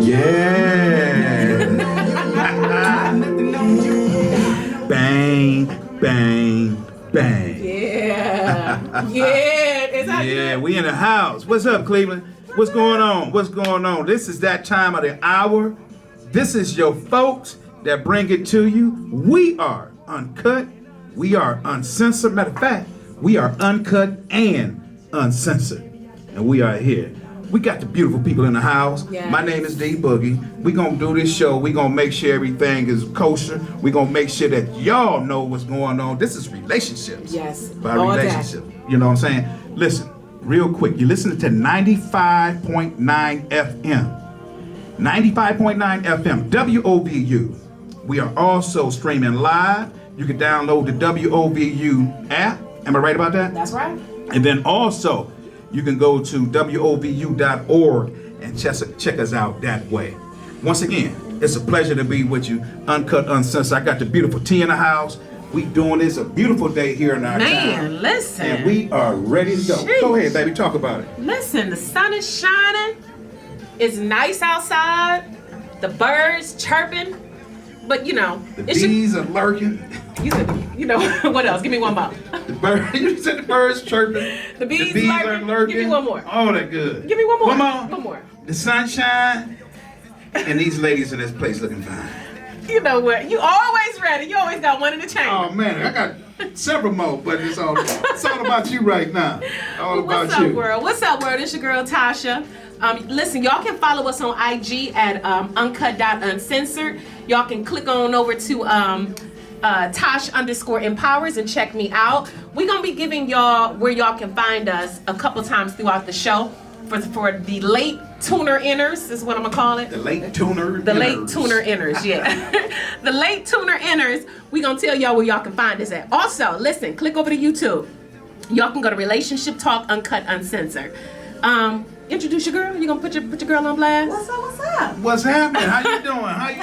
Yeah. Bang, bang, bang. Yeah. Yeah, we in the house. What's up, Cleveland? What's going on? What's going on? This is that time of the hour. This is your folks that bring it to you. We are uncut. We are uncensored. Matter of fact, we are uncut and uncensored. And we are here. We got the beautiful people in the house. Yes. My name is D Boogie. We gonna do this show. We gonna make sure everything is kosher. We gonna make sure that y'all know what's going on. This is relationships. Yes. By All relationship. You know what I'm saying? Listen, real quick. You listen to 95.9 FM. 95.9 FM. WOVU. We are also streaming live. You can download the WOVU app. Am I right about that? That's right. And then also, you can go to WOVU.org and check us out that way. Once again, it's a pleasure to be with you, Uncut Uncensored. I got the beautiful T in the house. We doing this a beautiful day here in our town. Man, listen. And we are ready to go. Jeez. Go ahead, baby, talk about it. Listen, the sun is shining. It's nice outside. The birds chirping. But you know, The bees are lurking. you know, what else? Give me one more. You said the birds chirping. The bees are lurking. Give me one more. Oh, they're good. Give me one more. One more. The sunshine. And these ladies in this place looking fine. You know what? You always ready. You always got one in the chamber. Oh man, I got several more, but it's all about you right now. All about What's you. up, world? What's up, world? It's your girl Tasha. Listen, y'all can follow us on IG at Uncut Uncensored. Y'all can click on over to Tosh_empowers and check me out. We're gonna be giving y'all where y'all can find us a couple times throughout the show for the late tuner inners is what I'm gonna call it. The late tuner. The late tuner inners, yeah. The late tuner inners. We gonna tell y'all where y'all can find us at. Also, listen, click over to YouTube. Y'all can go to Relationship Talk Uncut Uncensored. Introduce your girl. You gonna put your girl on blast? What's up? What's up? What's happening? How you doing? How you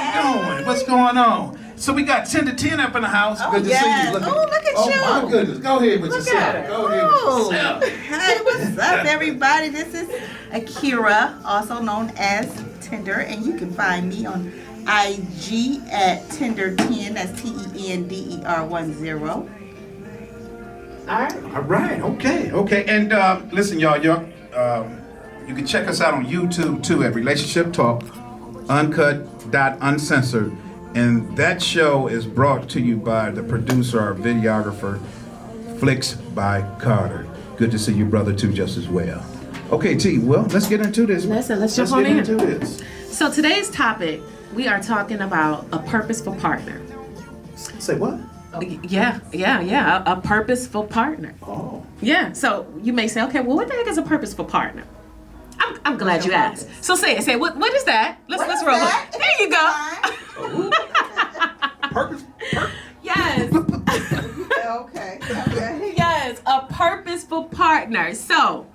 doing? What's going on? So we got 10 to 10 up in the house. Oh, Good to yes. see you. Oh, look at you. Oh my goodness. Go ahead with Look yourself. at her. Go ahead with yourself. Hey, what's up, everybody? This is Akira, also known as Tinder, and you can find me on IG at Tinder10. That's TENDER10. All right. Okay. And listen, y'all, you can check us out on YouTube too at Relationship Talk, Uncut.Uncensored. And that show is brought to you by the producer, our videographer, Flicks by Carter. Good to see you, brother, too, just as well. Okay, T, well, let's get into this. Listen, let's jump on get in. into this. So today's topic, we are talking about a purposeful partner. Say what? Yeah, a purposeful partner. Oh. Yeah, so you may say, okay, well, what the heck is a purposeful partner? I'm glad you asked. So say what is that? Let's roll. that? There you go. Purpose? Yes. Okay. Yes, a purposeful partner. So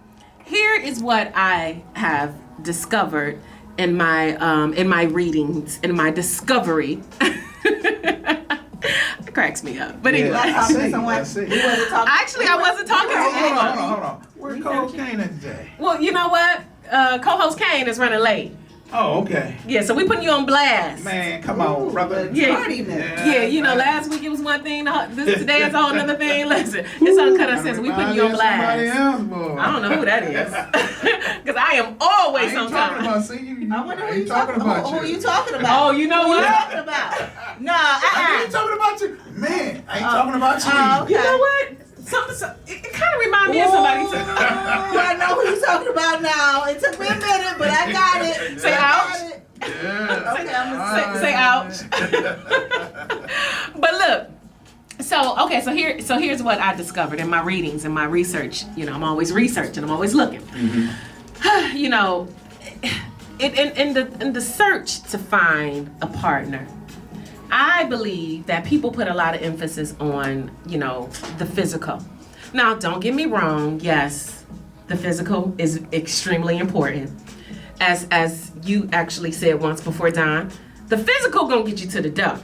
here is what I have discovered in my readings, in my discovery. It cracks me up. But anyway. I see. Actually, I wasn't talking to anybody. Hold on. Where's co-host Kane at today? Well, you know what? Co-host Kane is running late. Oh, okay. Yeah, so we putting you on blast. Man, come on, brother. Yeah, you know, last week it was one thing. Today it's a whole another thing. Listen, it's Uncut Uncensored. We putting you on blast. Else, boy. I don't know who that is, because I am always on talking time. about. See, you, I wonder I who ain't you talking about Who you. you talking about? Oh, you know Who you what? talking about? No, I ain't talking about you, man. I ain't talking about you. okay. You know what? It kind of reminds me of somebody too. I know who you talking about now. It took me a minute, but I got it. Say I ouch. got it. Yeah. Okay, I'm gonna Say ouch. But look, so here's what I discovered in my readings and my research. You know, I'm always researching. I'm always looking. Mm-hmm. You know, in the search to find a partner, I believe that people put a lot of emphasis on, you know, the physical. Now, don't get me wrong. Yes, the physical is extremely important. As you actually said once before, Don, the physical gonna get you to the door.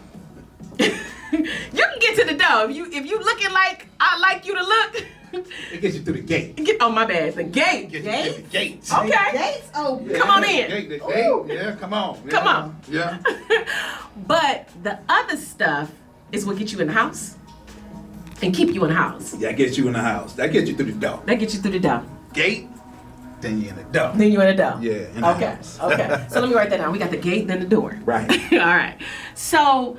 You can get to the door if you looking like I like you to look. It gets you through the gate. Oh, my bad. The gate. Get you through the gates. Okay. Gates open. Yeah, Come on the in. Gate, the gate. Yeah, come on. Yeah. Come on. Yeah. But the other stuff is what gets you in the house and keep you in the house. That gets you in the house. That gets you through the door. That gets you through the door. Gate, then you in the door. Then you're in the door. Yeah, in the Okay. house. Okay. So let me write that down. We got the gate, then the door. Right. All right. So,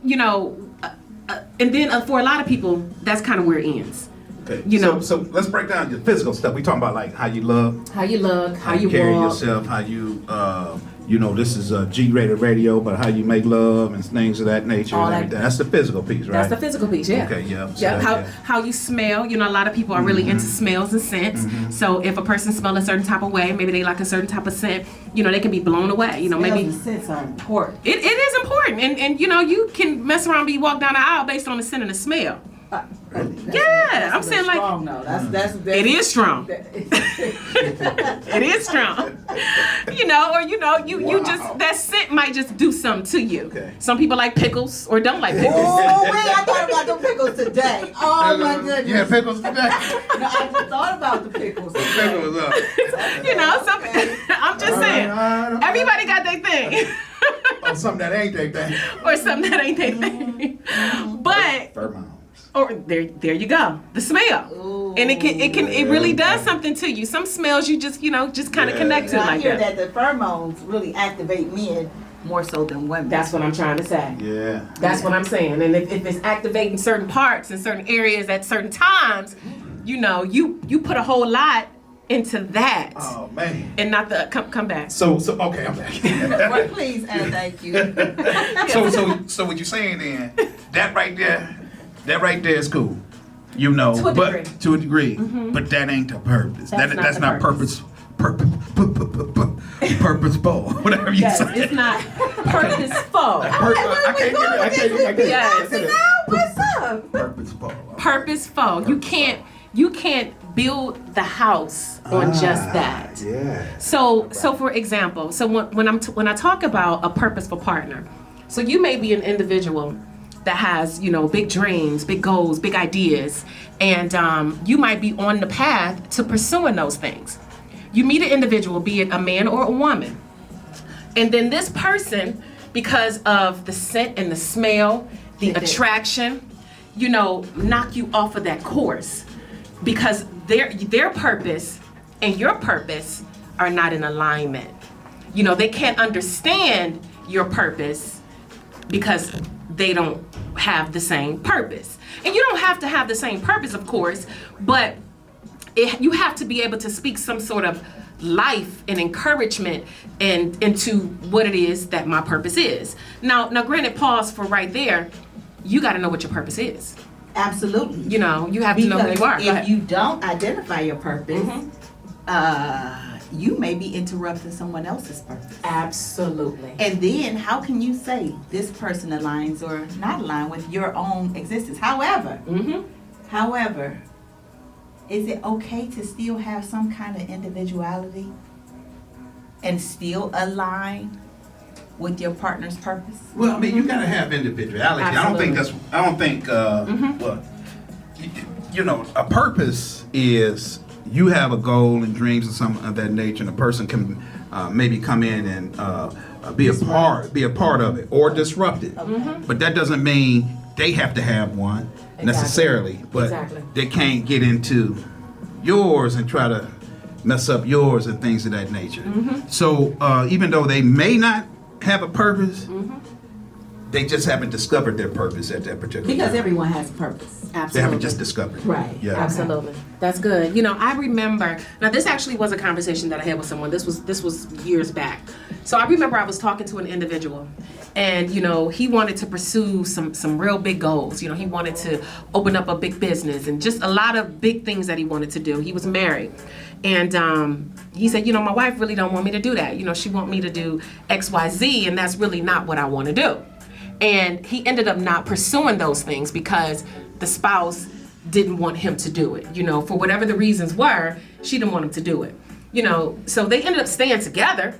and then for a lot of people, that's kind of where it ends. Okay. You know. So let's break down your physical stuff. We talking about like how you look, How you look, how you carry walk. yourself, how you, this is a G-rated radio, but how you make love and things of that nature All and that- everything. That's the physical piece, right? That's the physical piece, yeah. Okay, yeah. So Yeah, that- how you smell. A lot of people are really into smells and scents. So if a person smells a certain type of way, maybe they like a certain type of scent, they can be blown away. Maybe Scents are important. it is important. And you can mess around, you walk down the aisle based on the scent and the smell. Yeah, I'm saying like strong, though. That's it is strong. It is strong. You just that scent might just do something to you. Okay. Some people like pickles or don't like pickles. Oh, wait, I thought about the pickles today. Oh, my goodness. You had pickles today? No, I just thought about the pickles. Pickles up. I'm just saying. Everybody got their thing. Or something that ain't their thing. Or something that ain't their thing. But Pheromones. or there you go. The smell. Ooh. And it really does something to you. Some smells you just kind of Yeah. connect to I like hear that. that the pheromones really activate men more so than women. That's what I'm trying to say. Yeah. That's what I'm saying. And if it's activating certain parts in certain areas at certain times, you put a whole lot into that. Oh man. And not the come back. So okay, I'm back. Well, please and thank you. So what you're saying then? That right there is cool. To a but degree. to a degree, but that ain't the purpose. That's not the purpose. Purposeful, whatever you Yes, say. it's not purposeful. I can't get it. Yes. What's up? Purposeful. Purposeful. You can't build the house on just that. Yeah. So for example, when I talk about a purposeful partner, so you may be an individual that has big dreams, big goals, big ideas, and you might be on the path to pursuing those things. You meet an individual, be it a man or a woman, and then this person, because of the scent and the smell, the attraction, knock you off of that course because their purpose and your purpose are not in alignment. They can't understand your purpose because they don't have the same purpose. And you don't have to have the same purpose, of course, but you have to be able to speak some sort of life and encouragement and into what it is that my purpose is. Now granted, pause for right there. You got to know what your purpose is. Absolutely. You have to know who you are. Go If ahead. you don't identify your purpose, you may be interrupting someone else's purpose. Absolutely. And then how can you say this person aligns or not align with your own existence? However, is it okay to still have some kind of individuality and still align with your partner's purpose? Well, I mean, you gotta have individuality. Absolutely. I don't think. A purpose is you have a goal and dreams and something of that nature, and a person can maybe come in and be a part of it or disrupt it. But that doesn't mean they have to have one necessarily. But Exactly. they can't get into yours and try to mess up yours and things of that nature. So even though they may not have a purpose, they just haven't discovered their purpose at that particular Because time. everyone has purpose. They Absolutely. haven't just discovered it. Right. Yeah. Absolutely. That's good. I remember, now this actually was a conversation that I had with someone. This was years back. So I remember I was talking to an individual and, he wanted to pursue some real big goals. He wanted to open up a big business and just a lot of big things that he wanted to do. He was married. And he said, my wife really don't want me to do that. She want me to do X, Y, Z, and that's really not what I want to do. And he ended up not pursuing those things because the spouse didn't want him to do it. For whatever the reasons were, she didn't want him to do it. So they ended up staying together,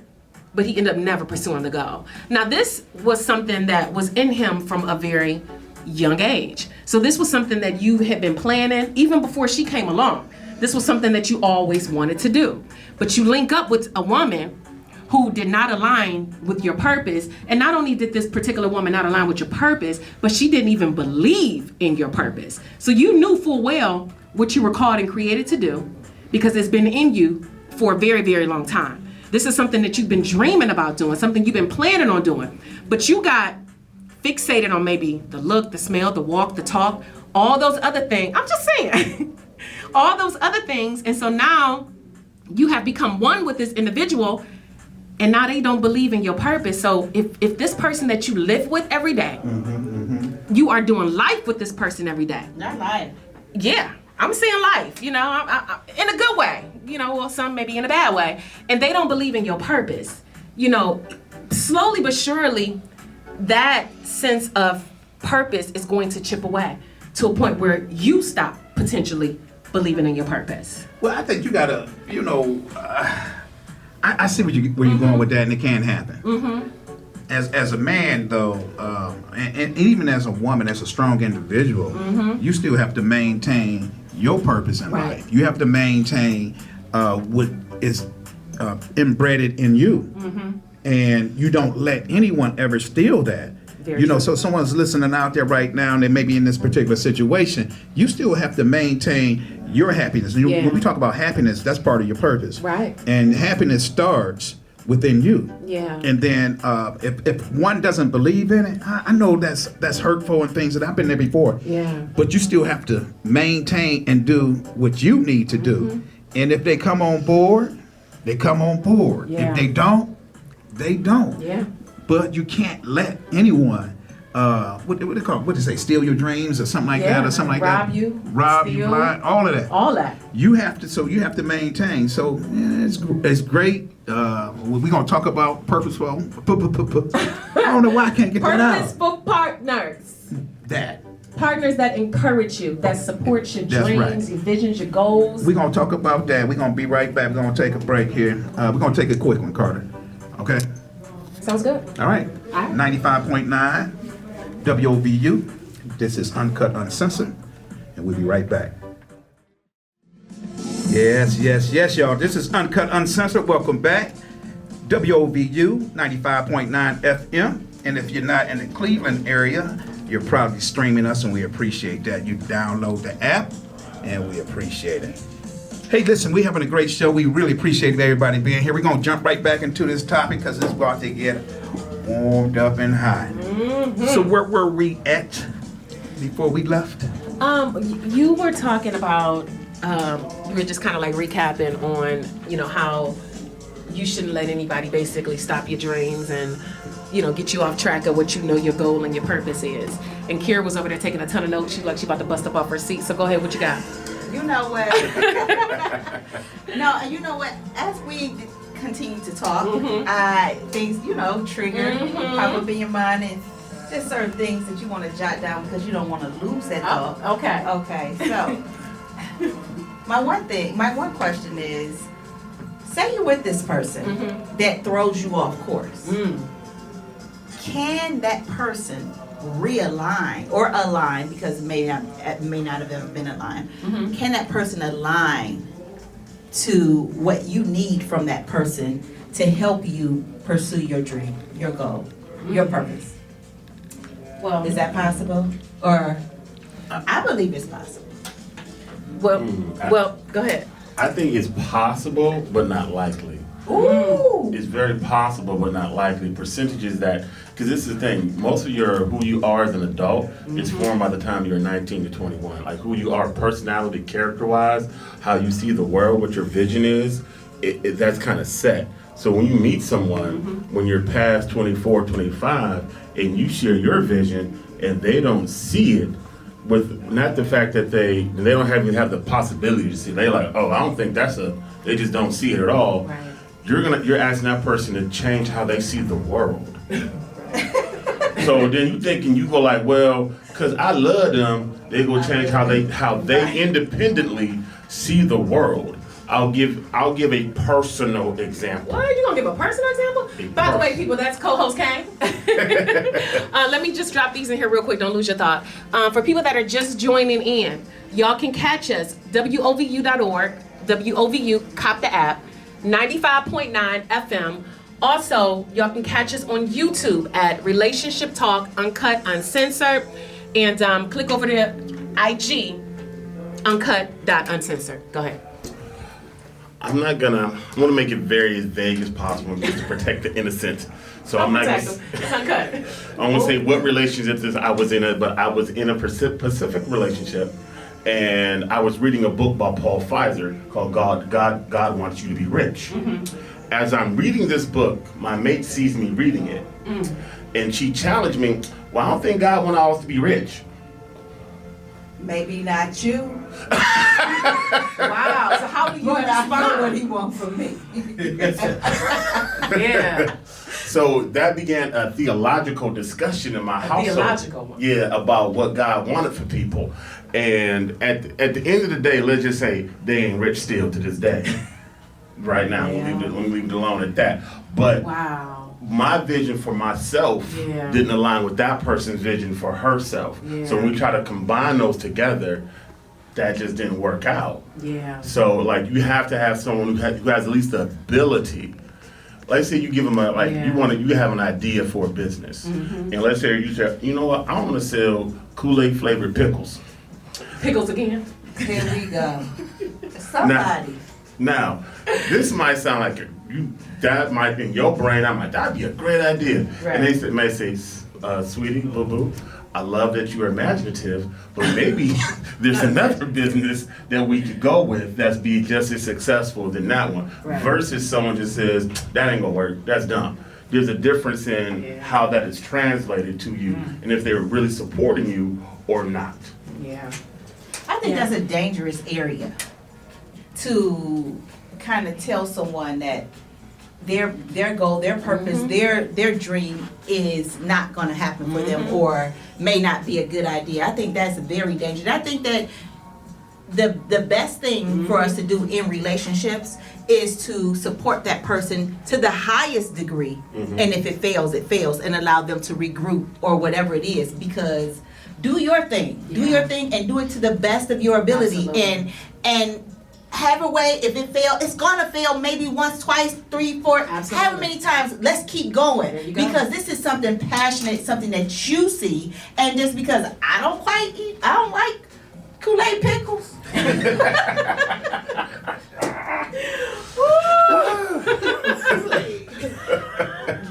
but he ended up never pursuing the goal. Now this was something that was in him from a very young age. So this was something that you had been planning even before she came along. This was something that you always wanted to do. But you link up with a woman who did not align with your purpose. And not only did this particular woman not align with your purpose, but she didn't even believe in your purpose. So you knew full well what you were called and created to do, because it's been in you for a very, very long time. This is something that you've been dreaming about doing, something you've been planning on doing. But you got fixated on maybe the look, the smell, the walk, the talk, all those other things. I'm just saying, all those other things. And so now you have become one with this individual, and now they don't believe in your purpose. So if this person that you live with every day, you are doing life with this person every day. Not life. Yeah, I'm saying life, you know, I, in a good way, you know, or some maybe in a bad way. And they don't believe in your purpose. You know, slowly but surely, that sense of purpose is going to chip away to a point where you stop potentially believing in your purpose. Well, I think you gotta, you know, I see where you're going with that, and it can happen. As a man, though, and even as a woman, as a strong individual, you still have to maintain your purpose in Right. life. You have to maintain what is embedded in you, and you don't let anyone ever steal that. Very You know, true. so someone's listening out there right now, and they may be in this particular situation. You still have to maintain your happiness. Yeah. When we talk about happiness, that's part of your purpose. Right. And happiness starts within you. Yeah. And then if one doesn't believe in it, I know that's hurtful and things that I've been there before. Yeah. But you still have to maintain and do what you need to do. And if they come on board, they come on board. Yeah. If they don't, they don't. Yeah. But you can't let anyone, what they call, what do they say, steal your dreams or something like Yeah, that, or something like rob that. you, Rob you, steal. lie, all of that. All that. You have to maintain. So yeah, it's great. We're gonna talk about purposeful. I don't know why I can't get that out. Purposeful partners. That. Partners that encourage you, that support your That's dreams, right. your visions, your goals. We're gonna talk about that. We're gonna be right back. We're gonna take a break here. We're gonna take a quick one, Carter. Okay. Sounds good. All right. All right. 95.9 WOVU. This is Uncut Uncensored, and we'll be right back. Yes, y'all. This is Uncut Uncensored. Welcome back. WOVU 95.9 FM. And if you're not in the Cleveland area, you're probably streaming us, and we appreciate that. You download the app, and we appreciate it. Hey, listen, we're having a great show. We really appreciate everybody being here. We're going to jump right back into this topic because it's about to get warmed up and hot. So where were we at before we left? You were talking about, you were just kind of like recapping on, you know, how you shouldn't let anybody basically stop your dreams and, you know, get you off track of what you know your goal and your purpose is. And Kira was over there taking a ton of notes. She like she about to bust up off her seat. So go ahead, what you got? You know what? No, you know what? As we continue to talk, things, you know, trigger, pop up in your mind, and just certain things that you want to jot down because you don't want to lose that thought. Okay. Okay, so my one question is, say you're with this person that throws you off course. Can that person realign or align, because it may not have ever been aligned? Can that person align to what you need from that person to help you pursue your dream, your goal, your purpose? Well, Is that possible? Or I believe it's possible. well, go ahead. I think it's possible, but not likely. Ooh. It's very possible, but not likely. Percentages that, because this is the thing, most of who you are as an adult is formed by the time you're 19 to 21. Like who you are personality, character-wise, how you see the world, what your vision is, that's kind of set. So when you meet someone, when you're past 24, 25, and you share your vision, and they don't see it, with not the fact that they don't even have the possibility to see. They like, oh, I don't think they just don't see it at all. Right. You're asking that person to change how they see the world. So then you thinking, you go like, well, because I love them, they go change how they independently see the world. I'll give a personal example. What? You gonna give a personal example? By the way, people, that's co-host Kang. Let me just drop these in here real quick. Don't lose your thought. For people that are just joining in, y'all can catch us, WOVU.org, WOVU, cop the app, 95.9 FM. Also, y'all can catch us on YouTube at Relationship Talk, Uncut Uncensored, and click over to IG, Uncut.Uncensored. Go ahead. I'm gonna make it very as vague as possible just to protect the innocent. So I'm not gonna. It's uncut. I won't say what relationship this I was in, but I was in a Pacific relationship, and I was reading a book by Paul Pfizer called God Wants You to Be Rich. Mm-hmm. As I'm reading this book, my mate sees me reading it, and she challenged me. Well, I don't think God wants all of us to be rich. Maybe not you. Wow. So how do you But I know what respond? he wants from me. Yeah. So that began a theological discussion in my household. Theological one. Yeah, about what God wanted for people. And at the end of the day, let's just say they ain't rich still to this day. Right now, Yeah. we'll leave it alone at that. But Wow. my vision for myself didn't align with that person's vision for herself. Yeah. So when we try to combine those together, that just didn't work out. Yeah. So like you have to have someone who has at least the ability. Let's say you give them you have an idea for a business, and let's say you say, you know what, I want to sell Kool-Aid flavored pickles. Pickles again. Here we go. Somebody. Now, this might sound like that might be in your brain. I'm like, that'd be a great idea. Right. And they may say, sweetie, boo-boo, I love that you're imaginative, but maybe there's another business that we could go with that's be just as successful than that one. Right. Versus someone just says, that ain't gonna work, that's dumb. There's a difference in how that is translated to you and if they're really supporting you or not. Yeah. I think that's a dangerous area to kind of tell someone that their goal, their purpose, their dream is not going to happen for them or may not be a good idea. I think that's very dangerous. I think that the best thing for us to do in relationships is to support that person to the highest degree. And if it fails, it fails, and allow them to regroup or whatever it is, because do your thing. Do your thing and do it to the best of your ability. Absolutely. And have a way, if it fails, it's gonna fail maybe once, twice, 3, 4, Absolutely. however many times. Let's keep going. There you go. Because this is something passionate, something that you see, and just because I don't like Kool-Aid pickles.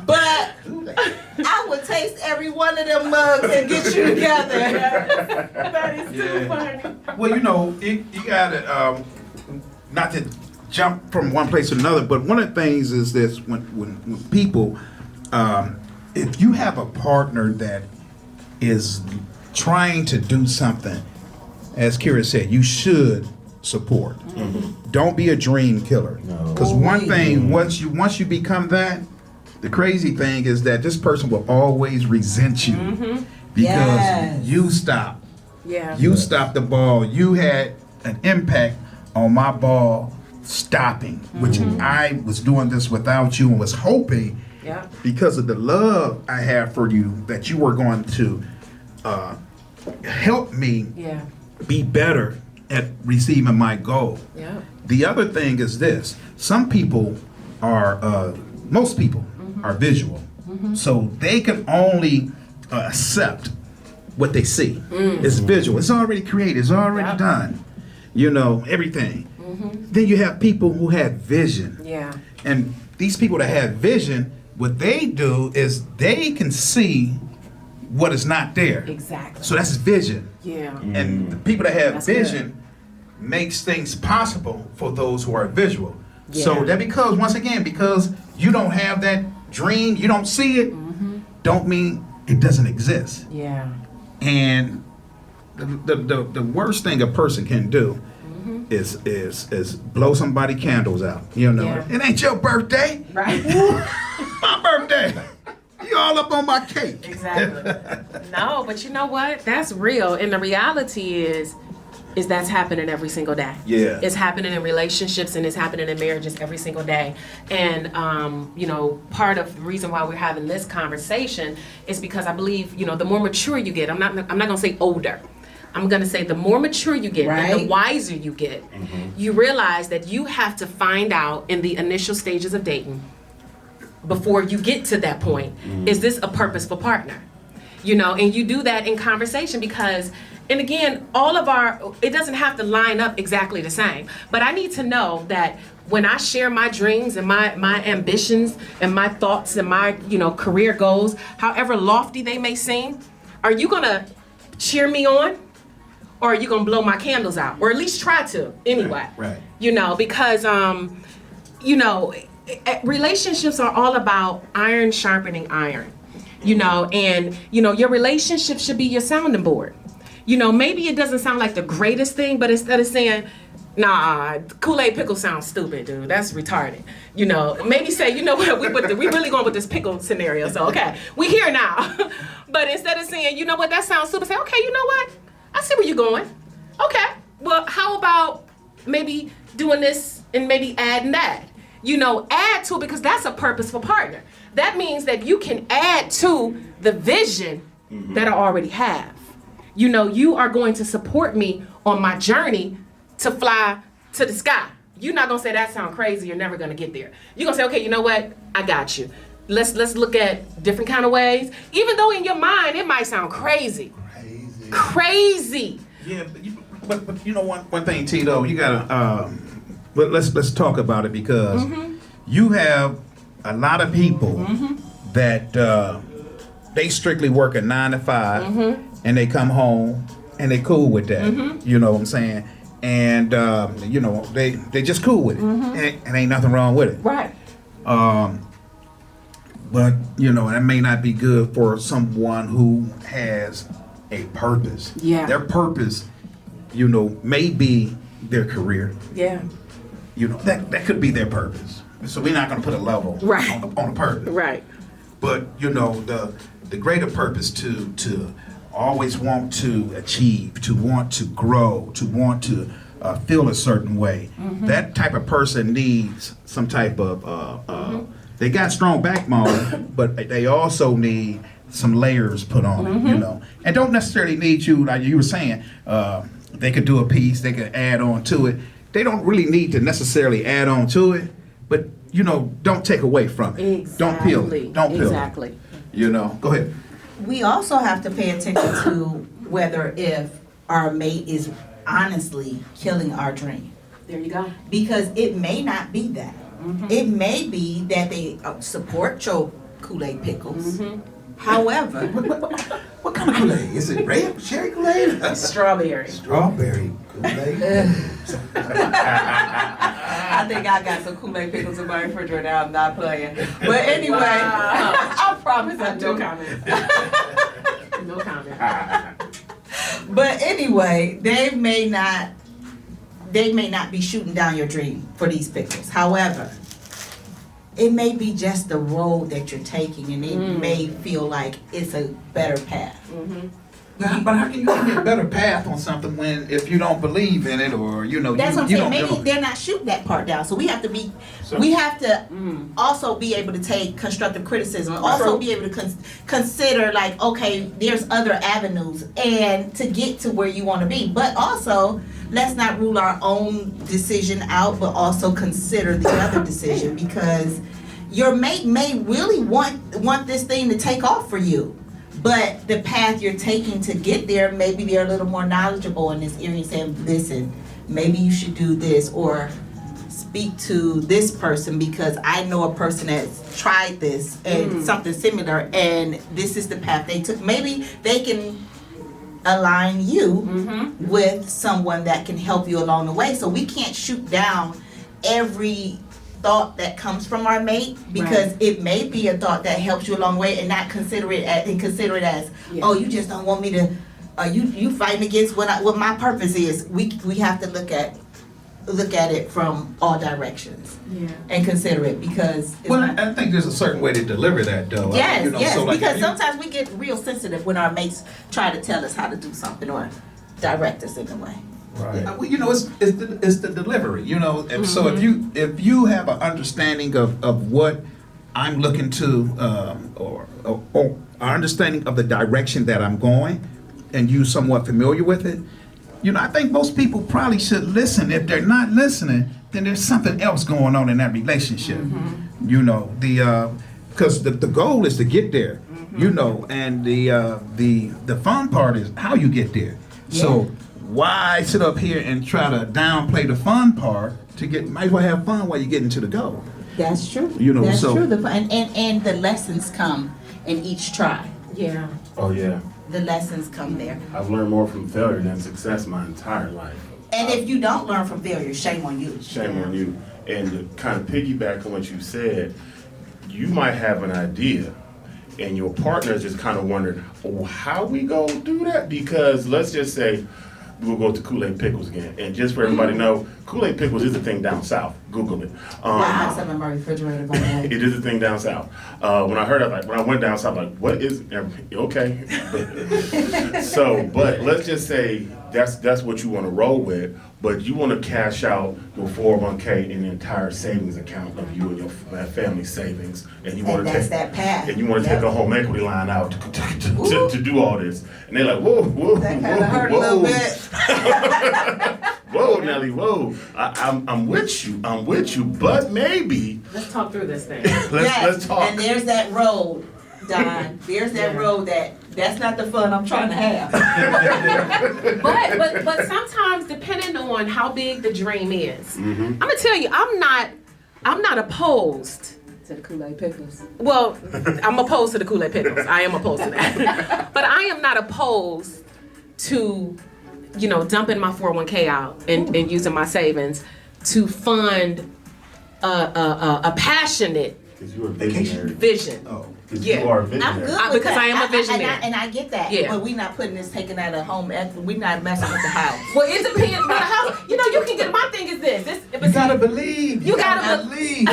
But I would taste every one of them mugs and get you together. That is too funny. Well, you know, you gotta not to jump from one place to another, but one of the things is this: when people, if you have a partner that is trying to do something, as Kira said, you should support. Don't be a dream killer. Because one thing, once you become that, the crazy thing is that this person will always resent you because you stopped. Yeah. You stopped the ball. You had an impact on my ball stopping, which I was doing this without you and was hoping because of the love I have for you that you were going to help me be better at receiving my goal. Yeah. The other thing is this: some people are, most people are visual, so they can only accept what they see. It's visual. It's already created. It's already done. You know, everything. Then you have people who have vision. Yeah. And these people that have vision, what they do is they can see what is not there. Exactly. So that's vision. Yeah. And the people that have That's vision makes things possible for those who are visual. Yeah. So that because you don't have that dream, you don't see it, don't mean it doesn't exist. Yeah. And the worst thing a person can do is blow somebody candles out. You know, Yeah. it ain't your birthday. Right. My birthday. You all up on my cake. Exactly. No, but you know what? That's real. And the reality is, is that's happening every single day. Yeah. It's happening in relationships and it's happening in marriages every single day. And, part of the reason why we're having this conversation is because I believe, the more mature you get, I'm not going to say older. I'm going to say the more mature you get and the wiser you get, you realize that you have to find out in the initial stages of dating, before you get to that point, is this a purposeful partner? And you do that in conversation because, and again, it doesn't have to line up exactly the same, but I need to know that when I share my dreams and my ambitions and my thoughts and my, career goals, however lofty they may seem, are you gonna cheer me on? Or are you gonna blow my candles out? Or at least try to, anyway. Right. Because, relationships are all about iron sharpening iron. And your relationship should be your sounding board. Maybe it doesn't sound like the greatest thing, but instead of saying, nah, Kool-Aid pickle sounds stupid, dude, that's retarded. Maybe say, you know what, we really going with this pickle scenario, so okay, we here now. But instead of saying, you know what, that sounds stupid, say, okay, you know what, I see where you're going. Okay, well, how about maybe doing this and maybe adding that? Add to it, because that's a purposeful partner. That means that you can add to the vision that I already have. You are going to support me on my journey to fly to the sky. You're not gonna say that sounds crazy, you're never gonna get there. You're gonna say, okay, you know what? I got you. Let's look at different kind of ways. Even though in your mind it might sound crazy. Crazy. Yeah, but one thing, Tito, you gotta but let's talk about it, because you have a lot of people that they strictly work a 9 to 5 and they come home and they cool with that. You know what I'm saying? And they just cool with it. And ain't nothing wrong with it. Right. But that may not be good for someone who has a purpose. Yeah. Their purpose, may be their career. Yeah. That could be their purpose. So we're not going to put a level on a purpose. Right. But the greater purpose to always want to achieve, to want to grow, to want to feel a certain way. That type of person needs some type of they got strong backbone, but they also need some layers put on it, and don't necessarily need you, like you were saying, they could do a piece, they could add on to it. They don't really need to necessarily add on to it, but don't take away from it. Exactly. Don't peel it. Don't peel exactly. it. Go ahead. We also have to pay attention to whether if our mate is honestly killing our dream. There you go. Because it may not be that. It may be that they support your Kool-Aid pickles. However, What kind of Kool-Aid? Is it red? Cherry Kool-Aid? Strawberry. Strawberry Kool-Aid. I think I got some Kool-Aid pickles in my refrigerator. I'm not playing. But anyway, I promise I do. No comment. No comment. But anyway, they may not be shooting down your dream for these pickles. However, it may be just the road that you're taking, and it may feel like it's a better path. But how can you give me a better path on something if you don't believe in it, or That's what I'm you saying. don't Maybe know. they're not shooting that part down. So we have to be, also be able to take constructive criticism. Also be able to consider like, okay, there's other avenues, and to get to where you want to be. But also, let's not rule our own decision out, but also consider the other decision, because your mate may really want this thing to take off for you. But the path you're taking to get there, maybe they're a little more knowledgeable in this area, saying, listen, maybe you should do this, or speak to this person, because I know a person that's tried this and something similar, and this is the path they took. Maybe they can align you with someone that can help you along the way. So we can't shoot down every thought that comes from our mate, because it may be a thought that helps you along the way, and not consider it as oh, you just don't want me to you fighting against what my purpose is. We have to look at it from all directions and consider it, because I think there's a certain way to deliver that, though. yes, so like because sometimes we get real sensitive when our mates try to tell us how to do something or direct us in a way. Right. Well, it's the delivery. So if you have an understanding of what I'm looking to, or understanding of the direction that I'm going, and you somewhat familiar with it, I think most people probably should listen. If they're not listening, then there's something else going on in that relationship. Because the goal is to get there. And the fun part is how you get there. Yeah. So why sit up here and try to downplay the fun part might as well have fun while you're getting to the goal. That's true. That's true. And the lessons come in each try. Yeah. Oh yeah. The lessons come there. I've learned more from failure than success my entire life. And if you don't learn from failure, shame on you. Shame on you. And to kind of piggyback on what you said, you might have an idea, and your partner is just kind of wondering, oh, how we go do that? Because let's just say we'll go to Kool-Aid Pickles again. And just for everybody to know, Kool-Aid Pickles is a thing down south. Google it. I have some in my refrigerator, by the way. It is a thing down south. When I heard it, when I went down south, what is, okay. But let's just say that's what you want to roll with, but you want to cash out your 401k in the entire savings account of you and your family savings, and you want to take that path. and you want to take a home equity line out to do all this, and they're like, whoa, That kind of hurt a little bit. Whoa, Nelly, whoa! I'm with you, but maybe Let's talk through this thing. let's talk. And there's that road, Don. There's that road that's not the fun I'm trying to have. but sometimes depending on how big the dream is, Mm-hmm. I'm gonna tell you, I'm not opposed To the Kool-Aid Pickles. Well, I'm opposed to the Kool-Aid Pickles. I am opposed to that. But I am not opposed to, dumping my 401k out and using my savings to fund a passionate Because you're a visionary. vision. Oh. Because Yeah. you are a I'm visionary. good with Because that. I am a visionary. And I get that. Yeah. But we're not putting this, taking out of home. We're not messing with the house. Well, it depends on the house. You can get. My thing is this. You gotta believe. You gotta believe.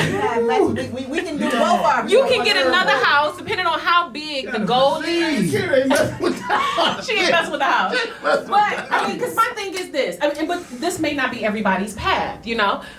we can do both our. You can get another house depending on how big the goal is. She ain't messing with the house. She ain't messing with the house. But But because my thing is this. But this may not be everybody's path,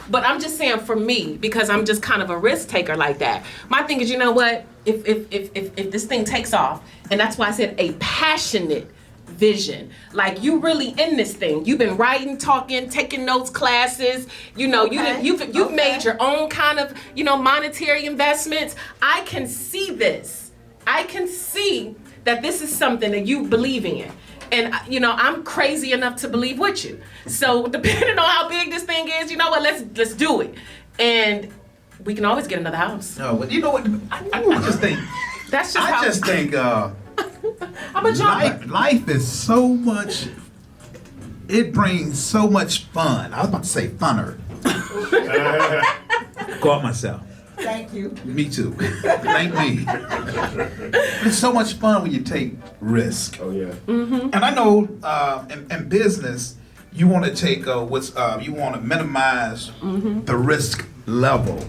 But I'm just saying for me, because I'm just kind of a risk taker like that. My thing is, you know what? If this thing takes off, and that's why I said a passionate vision. Like you really in this thing. You've been writing, talking, taking notes, classes. You've made your own kind of monetary investments. I can see this. I can see that this is something that you believe in. And I'm crazy enough to believe with you. So depending on how big this thing is, you know what? Let's do it. And we can always get another house. No, but you know what? I just think. That's just I'm a jumper. Life is so much. It brings so much fun. I was about to say funner. Caught myself. Thank you. Me too. Thank me. It's so much fun when you take risk. Oh yeah. And I know in business, you want to take you want to minimize the risk level,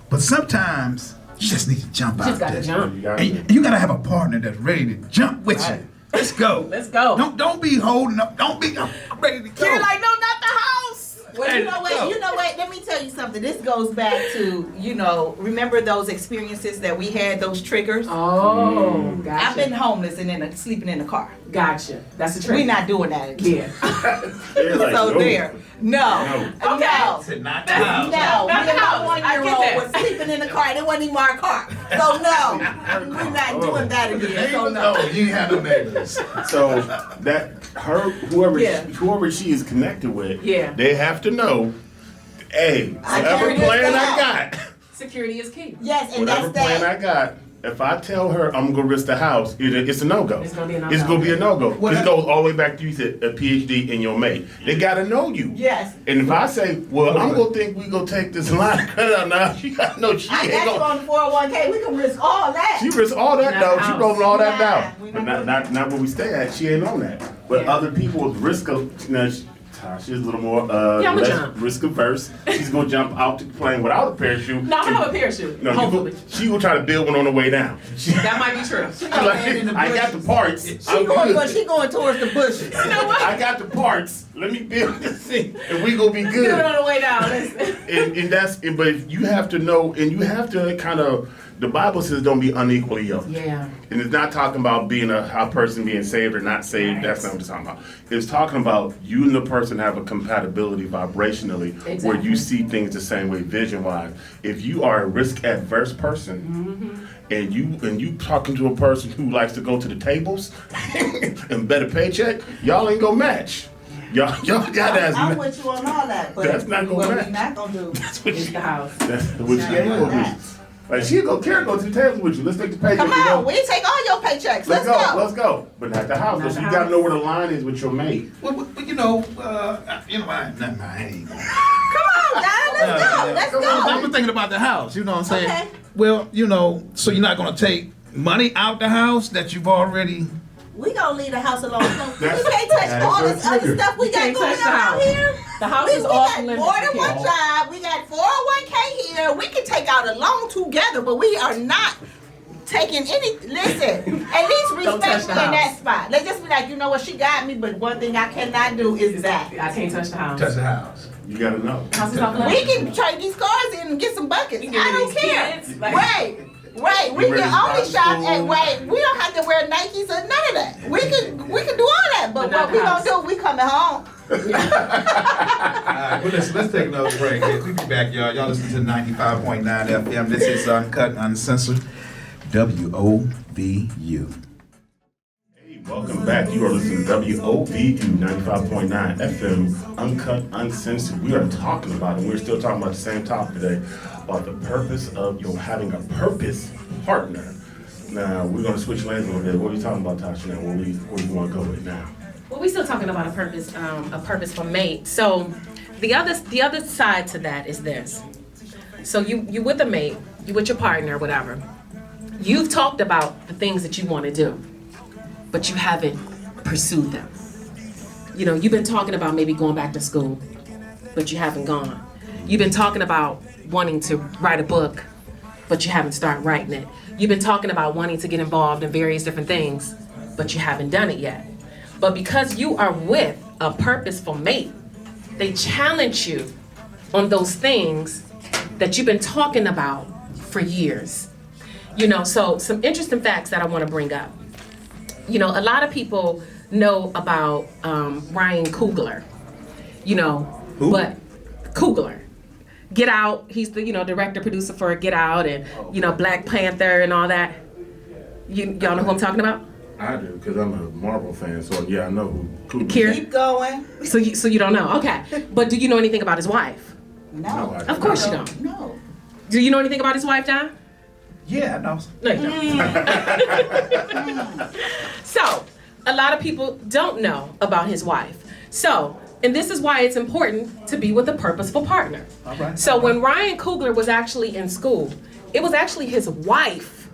but sometimes you just need to jump You out just gotta there. jump. And you gotta have a partner that's ready to jump with Right. you. Let's go. Let's go. Don't be holding up. I'm ready to go. You're like, no, not the house. Well, you know what? Let me tell you something. This goes back to, remember those experiences that we had, those triggers? Oh, gotcha. I've been homeless and sleeping in the car. Gotcha. That's the trick. We're not doing that again. They're like, So no. there. No. Okay. Said not the No. house. Me and my I get 1-year-old that. was sleeping in the car. It wasn't even our car. So no. We're not doing that again. So no. Oh, you have no neighbors. So that whoever Yeah. she is connected with, Yeah. they have to know, hey, I whatever carry this plan thing I out. got, Security is key. Yes, and whatever that's plan that. I got, if I tell her I'm gonna risk the house, it's a no-go. It's gonna be a no-go. It's gonna be a no-go. Well, This goes all the way back to you said a PhD in your mate. They gotta know you. Yes. And if I say, well, I'm gonna think we gonna take this line of credit out now, she gotta know she I ain't got you gonna. on the 401k. We can risk all that. She risks all that Not though. the She house. rolling all that Nah, down. we But not not where we stay at. She ain't on that. But Yeah. other people's risk of Tasha's a little more Yeah, I'ma less jump. risk averse. She's gonna jump out the plane without a parachute. No, I don't have a parachute. No, Hopefully. she will try to build one on the way down. That might be true. I got the parts. I'm good. She going towards the bushes. You know what? I got the parts. Let me build this thing, and we gonna be Do it good. on the way down. But you have to know, and you have to kind of. The Bible says don't be unequally yoked. Yeah. And it's not talking about being a person being saved or not saved. Right. That's not what it's talking about. It's talking about you and the person have a compatibility vibrationally where you see things the same way vision wise. If you are a risk adverse person and you talking to a person who likes to go to the tables and bet a paycheck, y'all ain't gonna match. Y'all gotta I'm with you on all that, but That's not gonna what match. we not gonna do. That's what It's she the house. That's what she ain't gonna do. Like she'll go to the tables with you. Let's take the paycheck. Come on, we take all your paychecks. Let's go. Let's go. But not the house. Not So the you gotta house. know where the line is with your mate. Well, I ain't. Come on, Don. Let's go. I'm thinking about the house. You know what I'm saying? Okay. Well, so you're not gonna take money out the house that you've already. We gonna leave the house alone. We That's- can't touch that is all very this other true. stuff we You got can't going touch the on house. here. The house We is off got limits. more than You one can't. job. We got 401k here. We can take out a loan together, but we are not taking any. Listen, at least Don't touch respect the me in that house. spot. Let's just be like, you know what, she got me, but one thing I cannot do is that. I can't touch the house. Touch the house. You gotta know. House is off We limits. can trade these cars in and get some buckets. You can I get don't these care. kids, like- Right. We You ready can to only buy shop school? at right. We don't have to wear Nikes or none of that. We can do all that. But But not what we the gonna house. do? We coming home. All right, well, let's take another break. We'll be back, y'all. Y'all listen to 95.9 FM. This is Uncut Uncensored, WOVU. Hey, welcome back. You are listening to WOVU 95.9 FM, Uncut Uncensored. We are talking about, and we're still talking about the same topic today, about the purpose of having a purpose partner. Now, we're going to switch lanes a little bit. What are you talking about, Tasha, now? Where you want to go with now? Well, we're still talking about a purposeful mate. So the other side to that is this. So you with a mate, you with your partner, whatever. You've talked about the things that you want to do, but you haven't pursued them. You've been talking about maybe going back to school, but you haven't gone. You've been talking about wanting to write a book, but you haven't started writing it. You've been talking about wanting to get involved in various different things, but you haven't done it yet. But because you are with a purposeful mate, they challenge you on those things that you've been talking about for years. So some interesting facts that I want to bring up. A lot of people know about Ryan Coogler, Who? but Coogler. Get Out, he's the director, producer for Get Out and Black Panther and all that. Y'all know who I'm talking about? I do, because I'm a Marvel fan, so yeah, I know who. Kira? Keep going. So you don't know? Okay. But do you know anything about his wife? No, I No. don't. Of course you don't. No. Do you know anything about his wife, John? Yeah, I know. No, you don't. So, a lot of people don't know about his wife. So, and this is why it's important to be with a purposeful partner. All right. So when Ryan Coogler was actually in school, it was actually his wife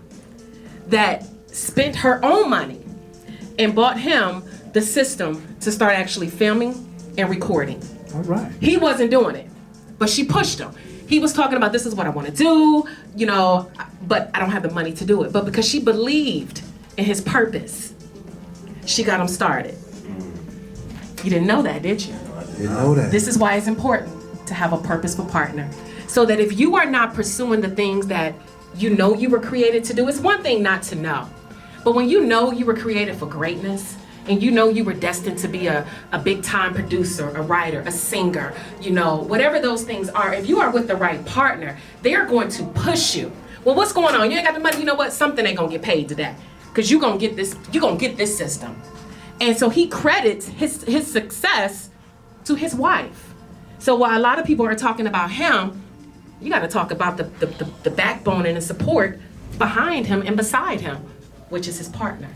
that spent her own money and bought him the system to start actually filming and recording. All right. He wasn't doing it, but she pushed him. He was talking about, this is what I want to do, but I don't have the money to do it. But because she believed in his purpose, she got him started. You didn't know that, did you? Didn't know that. This is why it's important to have a purposeful partner. So that if you are not pursuing the things that you know you were created to do, it's one thing not to know. But when you know you were created for greatness, and you know you were destined to be a big time producer, a writer, a singer, whatever those things are, if you are with the right partner, they're going to push you. Well, what's going on? You ain't got the money, you know what? Something ain't gonna get paid today. Because you're gonna get this system. And so he credits his success to his wife. So while a lot of people are talking about him, you gotta talk about the backbone and the support behind him and beside him, which is his partner.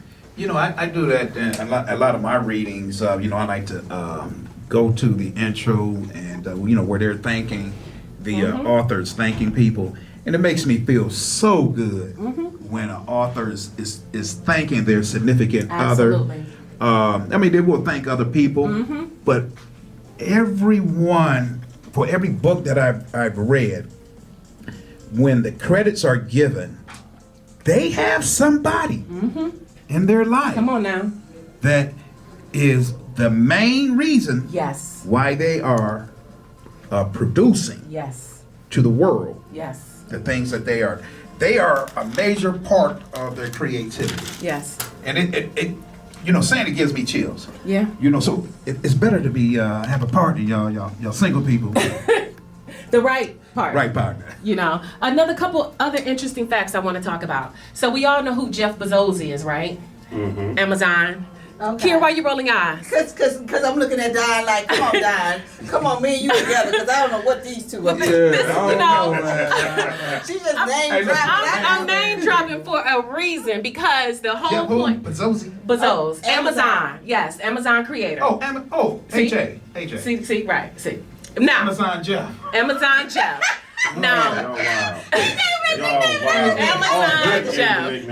I do that in a lot of my readings. I like to go to the intro and, where they're thanking, the author's thanking people. And it makes me feel so good when an author is thanking their significant Absolutely. other. They will thank other people, but for every book that I've read, when the credits are given, they have somebody in their life Come on now. that is the main reason Yes. why they are producing Yes. to the world Yes. the things that they are. They are a major part of their creativity. Yes. And it saying it gives me chills. Yeah. So it's better to be have a partner, y'all single people. The right part. Right partner. Another couple other interesting facts I want to talk about. So we all know who Jeff Bezos is, right? Mm-hmm. Amazon. Okay. Kira, why you rolling eyes? Cause I'm looking at Don like, come on, Don, come on, me and you together, cause I don't know what these two are. She just name dropping. I'm I'm name dropping for a reason because the whole point. Bezos. Amazon. Yes, Amazon creator. See? AJ. See, right. See. Now, Amazon Jeff. Amazon Jeff. Now, Amazon Jeff.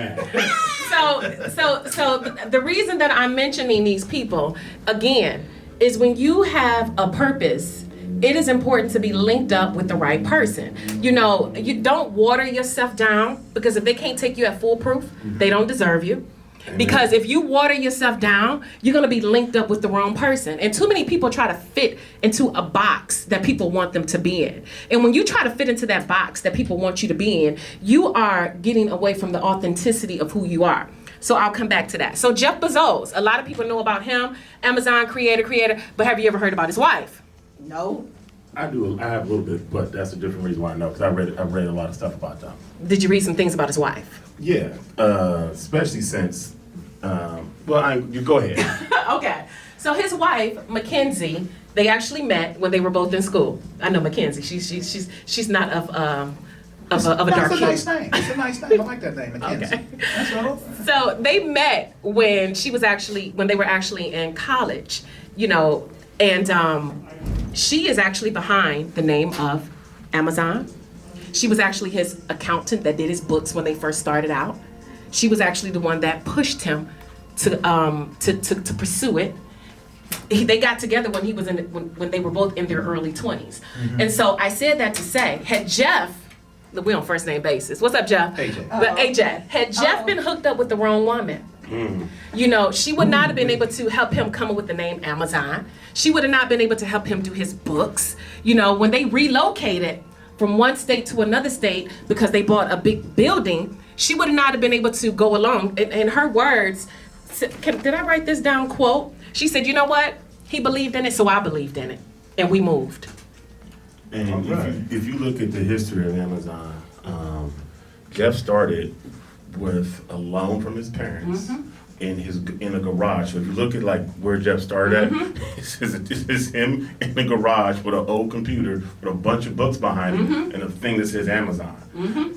So the reason that I'm mentioning these people again is when you have a purpose, it is important to be linked up with the right person. You don't water yourself down, because if they can't take you at full proof, they don't deserve you. Because if you water yourself down, you're going to be linked up with the wrong person. And too many people try to fit into a box that people want them to be in. And when you try to fit into that box that people want you to be in, you are getting away from the authenticity of who you are. So I'll come back to that. So Jeff Bezos, a lot of people know about him, Amazon creator, but have you ever heard about his wife? No. I do. I have a little bit, but that's a different reason why I know, because I've read a lot of stuff about them. Did you read some things about his wife? Yeah, especially since. You go ahead. Okay. So his wife, Mackenzie, they actually met when they were both in school. I know Mackenzie. She's not of a dark hue. It's a nice name. It's a nice name. I like that name, Mackenzie. Okay. That's all. So they met when they were actually in college, and she is actually behind the name of Amazon. She was actually his accountant that did his books when they first started out. She was actually the one that pushed him to pursue it. They got together when when they were both in their early 20s. And so I said that to say, had Jeff, we're on first name basis. What's up, Jeff? AJ. But AJ, had Jeff been hooked up with the wrong woman, she would not have been able to help him come up with the name Amazon. She would have not been able to help him do his books. When they relocated from one state to another state because they bought a big building, she would not have been able to go along. In her words, did I write this down, quote? She said, you know what? He believed in it, so I believed in it. And we moved. And if you look at the history of Amazon, Jeff started with a loan from his parents in a garage. So if you look at where Jeff started at, it's him in the garage with an old computer with a bunch of books behind him and a thing that says Amazon.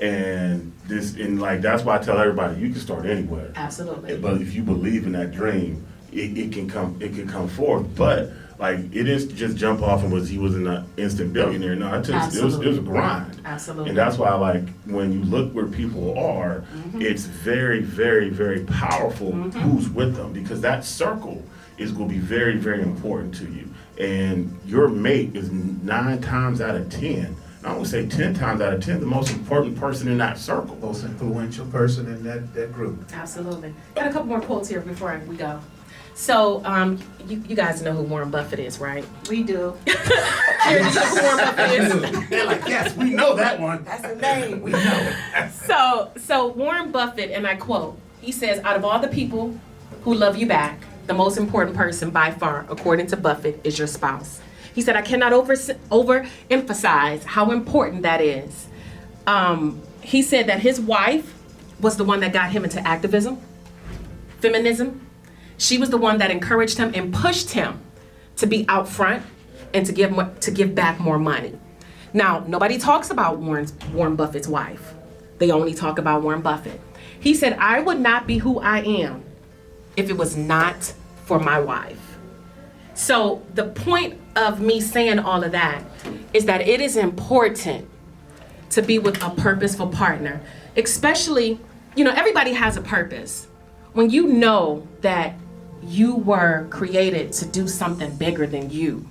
And that's why I tell everybody, you can start anywhere. Absolutely. But if you believe in that dream, it can come forth. But it didn't just jump off and he was an instant billionaire. No, it was a grind. Absolutely. And that's why when you look where people are, it's very, very, very powerful who's with them, because that circle is going to be very, very important to you. And your mate is 9 times out of 10. I would say 10 times out of 10, the most important person in that circle. Most influential person in that group. Absolutely. Got a couple more quotes here before we go. So, you guys know who Warren Buffett is, right? We do. Kira, you know who Warren Buffett is? They're like, yes, we know that one. That's the name. We know. So Warren Buffett, and I quote, he says, out of all the people who love you back, the most important person by far, according to Buffett, is your spouse. He said, I cannot overemphasize how important that is. He said that his wife was the one that got him into activism, feminism. She was the one that encouraged him and pushed him to be out front and to give back more money. Now, nobody talks about Warren Buffett's wife. They only talk about Warren Buffett. He said, I would not be who I am if it was not for my wife. So the point of me saying all of that is that it is important to be with a purposeful partner, especially, everybody has a purpose. When you know that you were created to do something bigger than you,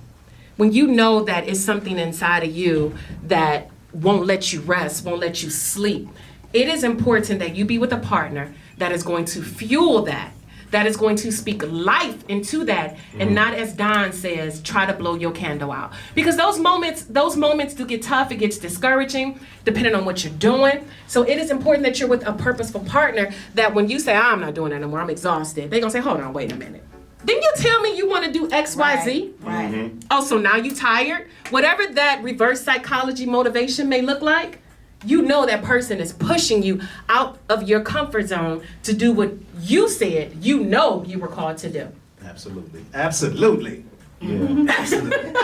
when you know that it's something inside of you that won't let you rest, won't let you sleep, it is important that you be with a partner that is going to fuel that is going to speak life into that, and not, as Don says, try to blow your candle out. Because those moments do get tough, it gets discouraging, depending on what you're doing. So it is important that you're with a purposeful partner that when you say, I'm not doing that anymore, I'm exhausted, they're gonna say, hold on, wait a minute. Didn't you tell me you want to do X, Y, Z? Right. Oh, so now you tired? Whatever that reverse psychology motivation may look like, you know that person is pushing you out of your comfort zone to do what you said you know you were called to do. Absolutely. Absolutely. Yeah. Absolutely.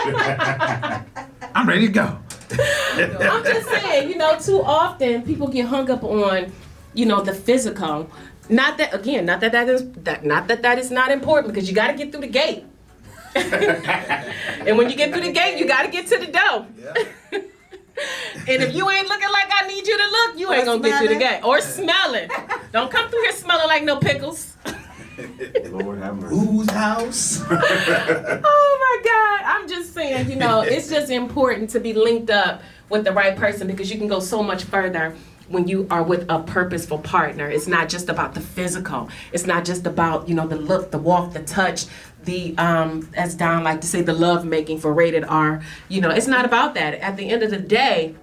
I'm ready to go. I'm just saying, too often people get hung up on, the physical. Not that that is not important, because you got to get through the gate. And when you get through the gate, you got to get to the door. Yeah. And if you ain't looking like I need you to look, you ain't gonna get through the gate. Or smelling. Don't come through here smelling like no pickles. Lord have mercy. Whose house? Oh my God. I'm just saying, it's just important to be linked up with the right person, because you can go so much further when you are with a purposeful partner. It's not just about the physical. It's not just about, the look, the walk, the touch, the, as Don like to say, the love making for rated R. It's not about that. At the end of the day,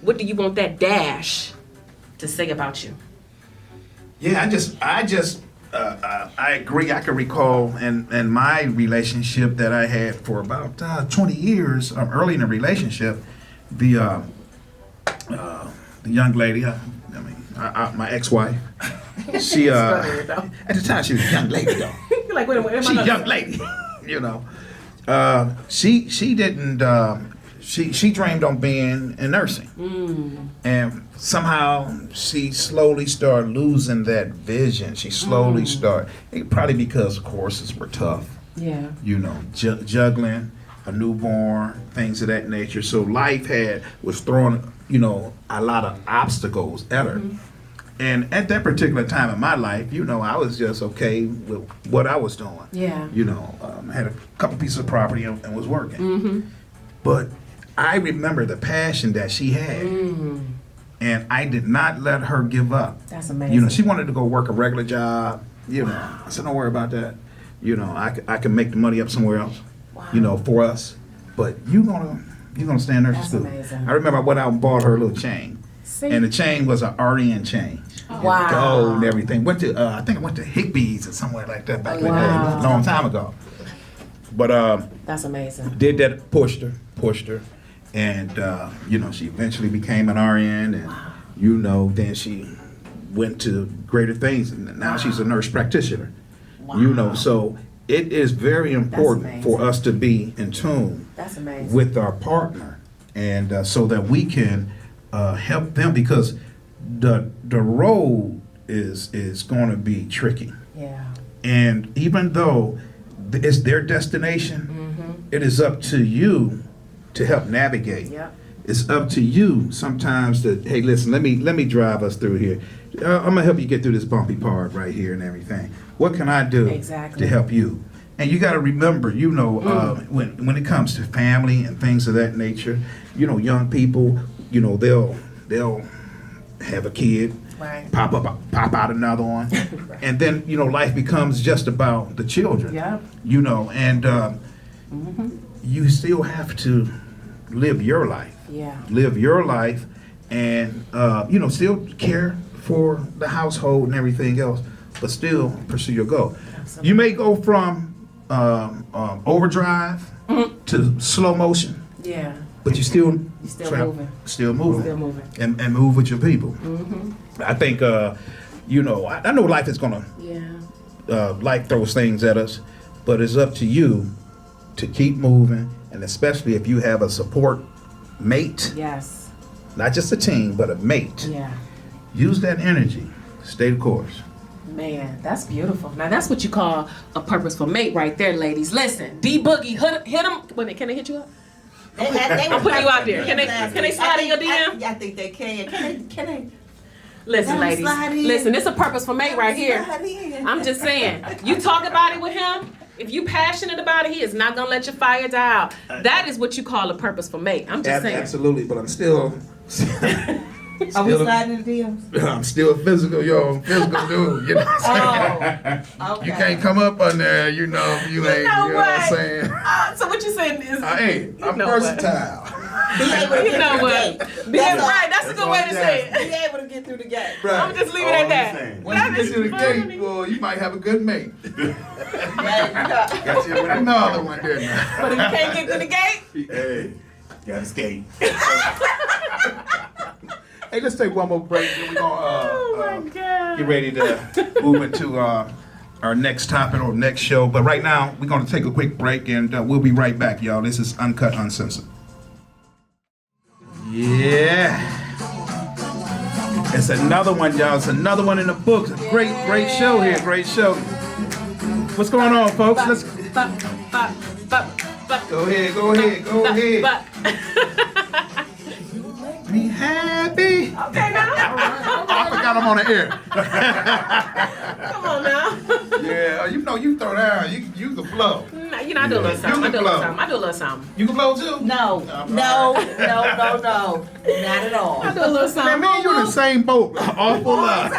what do you want that dash to say about you? Yeah, I agree. I can recall in my relationship that I had for about 20 years, early in the relationship, the young lady, my ex-wife, she, at the time she was a young lady though. You're like, wait a minute. She's a young lady, she didn't, she dreamed on being in nursing. And somehow she slowly started losing that vision. She slowly started, probably because courses were tough. Yeah. Juggling a newborn, things of that nature. So life was throwing, a lot of obstacles at her. And at that particular time in my life, I was just okay with what I was doing. Yeah. I had a couple pieces of property and was working. But I remember the passion that she had. And I did not let her give up. That's amazing. She wanted to go work a regular job. I said, don't worry about that. I can make the money up somewhere else. Wow. For us. But you're gonna stay in nursing school. Amazing. I remember I went out and bought her a little chain. See? And the chain was an RN chain. Wow. Gold and everything. I think I went to Higbee's or somewhere like that back in the day, a long time ago. But that's amazing. did that, pushed her. And she eventually became an RN, and then she went to greater things, and now she's a nurse practitioner. Wow. So it is very important for us to be in tune That's amazing. with our partner, and so that we can help them, because the road is going to be tricky. Yeah. And even though it's their destination, it is up to you to help navigate. Yep. It's up to you sometimes to, hey, listen, let me drive us through here. I'm gonna help you get through this bumpy part right here and everything. What can I do Exactly. to help you? And you got to remember, when it comes to family and things of that nature, young people, they'll have a kid, Right. pop out another one, Right. and then life becomes just about the children. Yep. And you still have to live your life. Yeah. Live your life, and still care for the household and everything else, but still pursue your goal. Absolutely. You may go from overdrive to slow motion, Yeah. but you still Still moving. still moving, Still moving. and move with your people. I think I know life is gonna Yeah. life throws things at us, but it's up to you to keep moving, and especially if you have a support mate, Yes. not just a team, but a mate. Yeah. Use that energy. Stay the course. Man, that's beautiful. Now that's what you call a purposeful mate right there, ladies. Listen, D Boogie, hit him. Wait a minute, can they hit you up? I'm putting you out there. Can they slide in your DM? I think they can. Can they? Listen, ladies. Slide in. Listen, it's a purposeful mate right here. Slide in. I'm just saying. You talk about it with him, If you passionate about it, he is not gonna let your fire die out. That is what you call a purposeful mate. I'm just saying. Absolutely, but I'm still. Are we sliding in the DMs? I'm still physical, yo. I'm physical dude. You know what I'm saying? Okay. You can't come up on there, you know, if you ain't, you know what I'm saying? So what you saying is, Hey, I'm versatile. Be able to you get know through the what? gate. Right, that's a good way to say it. Be able to get through the gate. I'm just leaving it at that. Once you get to the gate, well, you might have a good mate. Got you with another one there now. But if you can't get through the gate, Hey, gotta skate. Hey, let's take one more break and we're gonna oh my God. get ready to move into our next topic or next show. But right now, we're gonna take a quick break and we'll be right back, y'all. This is Uncut Uncensored. Yeah. It's another one, y'all. It's another one in the books. Great show here. Great show. What's going on, folks? Let's go ahead. Be happy. Okay, now. I forgot I'm on the air. Come on now. Yeah, you know you throw down. You can flow. You know, I do a little something. I do a little something. You can blow too? No, not at all. I do a little something. Man, me and you in the same boat. Awful lot.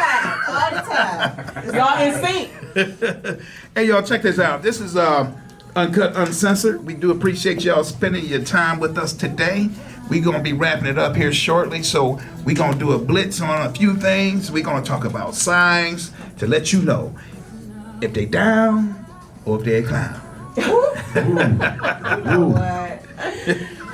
All the time. Y'all in sync. Hey, y'all, check this out. This is Uncut Uncensored. We do appreciate y'all spending your time with us today. We're going to be wrapping it up here shortly, so we're going to do a blitz on a few things. We're going to talk about signs to let you know if they down or if they a clown. What?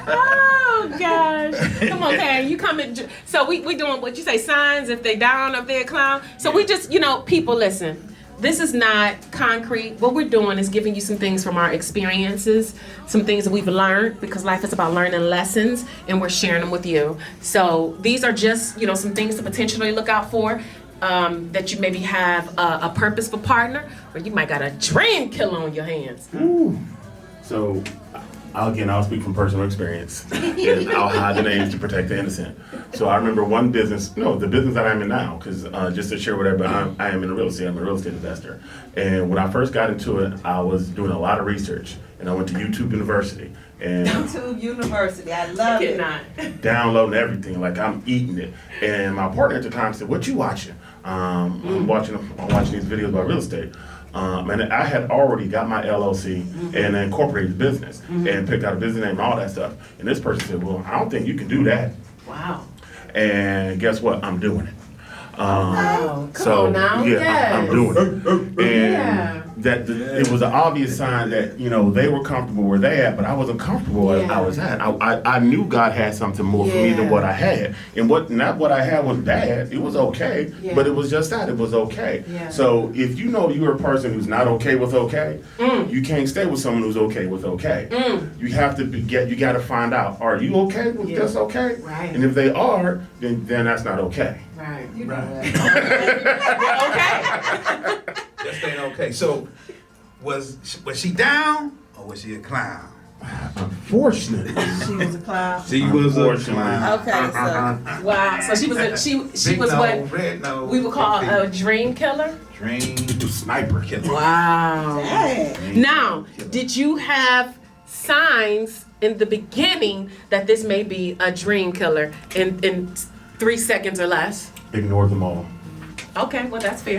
Oh gosh! Come on, Karen. You coming? So we doing what you say? Signs if they down, if they a clown. So we just people listen. This is not concrete. What we're doing is giving you some things from our experiences, some things that we've learned, because life is about learning lessons, and we're sharing them with you. So these are just some things to potentially look out for. That you maybe have a purposeful partner, or you might got a dream killer on your hands. Ooh. So, I'll speak from personal experience, and I'll hide the names to protect the innocent. So I remember one business, the business that I'm in now, because just to share with everybody, I am in real estate. I'm a real estate investor. And when I first got into it, I was doing a lot of research, and I went to YouTube University. And YouTube University, I love it. Downloading everything, like I'm eating it. And my partner at the time said, "What you watching?" I'm watching these videos about real estate. And I had already got my LLC and incorporated the business and picked out a business name and all that stuff. And this person said, "Well, I don't think you can do that." Wow. And guess what? I'm doing it. Come on now. Yes. I'm doing it. And that it was an obvious sign that they were comfortable where they at, but I wasn't comfortable where I was at. I knew God had something more for me than what I had, and not what I had was bad. It was okay, but it was just that it was okay. Yeah. So if you're a person who's not okay with okay, you can't stay with someone who's okay with okay. You have to you got to find out, are you okay with this okay? Right. And if they are, then that's not okay. Right. You know Right. Okay. Just ain't okay. So, was she down or was she a clown? Unfortunately. She was a clown. She was a clown. Okay, so Wow. So she was what red nose, we would call a dream killer. dream sniper killer. Wow. dang. Now, did you have signs in the beginning that this may be a dream killer in 3 seconds or less? Ignore them all. Okay, well that's fair.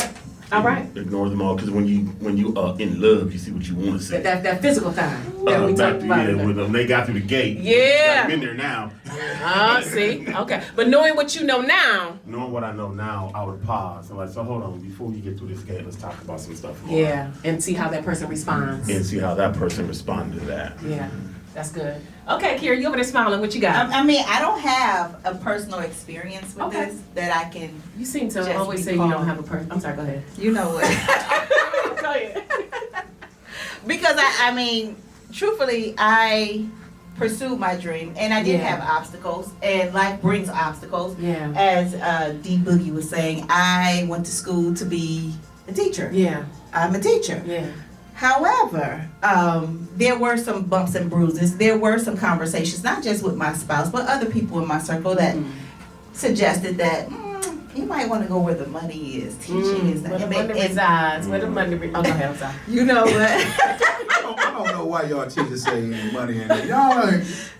All right. Ignore them all, because when you are in love, you see what you want to see. That physical time that we talked about. when they got through the gate. Yeah. I'm in there now. See? Okay. But knowing what you know now. Knowing what I know now, I would pause. I'm like, so hold on, before we get through this gate, let's talk about some stuff more. Yeah. And see how that person responds. And see how that person responded to that. Yeah. That's good. Okay, Kira, you over there smiling. What you got? I mean, I don't have a personal experience with this that I can. You seem to Just always say you recall. don't have a person. I'm sorry, go ahead. You know what? Go ahead. Because I mean, truthfully, I pursued my dream, and I did have obstacles, and life brings obstacles. Yeah. As D Boogie was saying, I went to school to be a teacher. Yeah. I'm a teacher. Yeah. However, there were some bumps and bruises. There were some conversations, not just with my spouse, but other people in my circle that suggested that, You might want to go where the money is. Teaching is where the money resides. Where the money oh, go ahead, I'm sorry. You know what? I don't know why y'all teachers say ain't money in there. Y'all,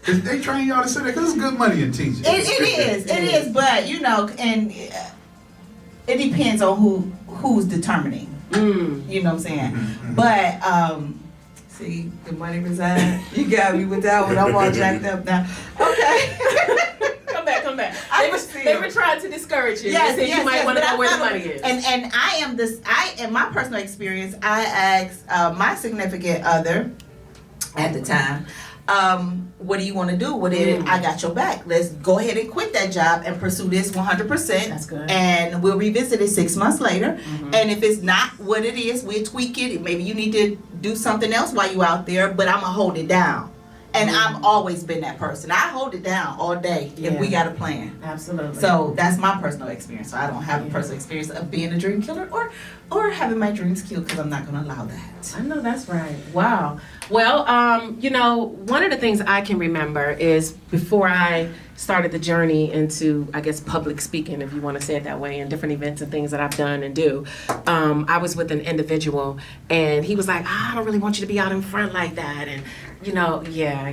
they train y'all to say that because it's good money in teaching. It is, but you know, and it depends on who's determining. You know what I'm saying? But see, the money resides. You got me with that one. I'm all jacked up now. Okay. Come back. They were trying to discourage you. Yes, you might want to know where the money is. And in my personal experience, I asked my significant other at the time, what do you want to do? I got your back. Let's go ahead and quit that job and pursue this 100%. That's good. And we'll revisit it 6 months later. And if it's not what it is, we'll tweak it. Maybe you need to do something else while you're out there, but I'm going to hold it down. And I've always been that person. I hold it down all day if we got a plan. Absolutely. So that's my personal experience. So I don't have a personal experience of being a dream killer or having my dreams killed because I'm not going to allow that. I know that's right. Wow. Well, you know, one of the things I can remember is before I started the journey into, I guess, public speaking, if you want to say it that way, and different events and things that I've done and do. I was with an individual, and he was like, I don't really want you to be out in front like that, and you know, yeah.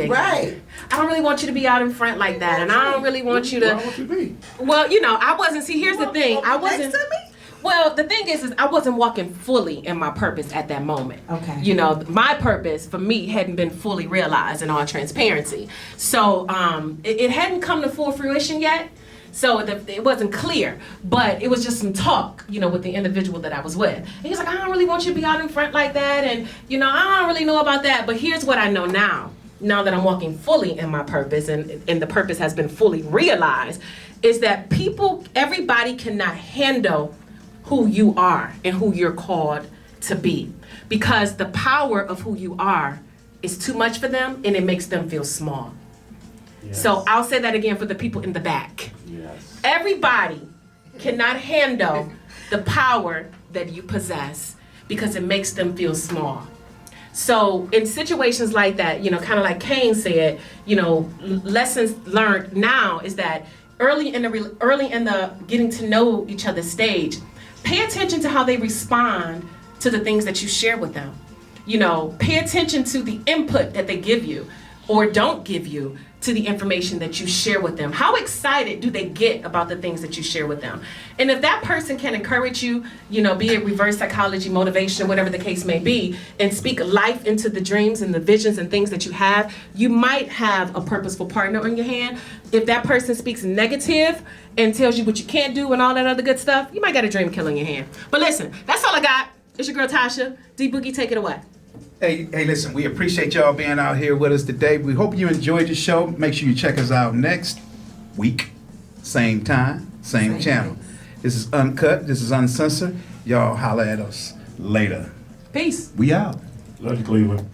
Right. I don't really want you to be out in front like that, and I don't really want you to. Why would you be? Well, you know, I wasn't. See, here's the thing. I wasn't. Next to me? Well, the thing is I wasn't walking fully in my purpose at that moment. Okay. You know, my purpose for me hadn't been fully realized in all transparency. So it hadn't come to full fruition yet. So it wasn't clear, but it was just some talk, you know, with the individual that I was with. And he was like, I don't really want you to be out in front like that. And, you know, I don't really know about that. But here's what I know now that I'm walking fully in my purpose and the purpose has been fully realized, is that everybody cannot handle who you are and who you're called to be, because the power of who you are is too much for them and it makes them feel small. Yes. So I'll say that again for the people in the back. Yes. Everybody cannot handle the power that you possess because it makes them feel small. So in situations like that, you know, kind of like Kane said, you know, lessons learned now is that early in the getting to know each other stage, pay attention to how they respond to the things that you share with them. You know, pay attention to the input that they give you or don't give you to the information that you share with them. How excited do they get about the things that you share with them? And if that person can encourage you, you know, be it reverse psychology, motivation, whatever the case may be, and speak life into the dreams and the visions and things that you have, you might have a purposeful partner on your hand. If that person speaks negative and tells you what you can't do and all that other good stuff, you might got a dream killer in your hand. But listen, that's all I got. It's your girl Tasha. D Boogie, take it away. Hey, listen, we appreciate y'all being out here with us today. We hope you enjoyed the show. Make sure you check us out next week. Same time, same channel. This is Uncut. This is Uncensored. Y'all holla at us later. Peace. We out. Love you, Cleveland.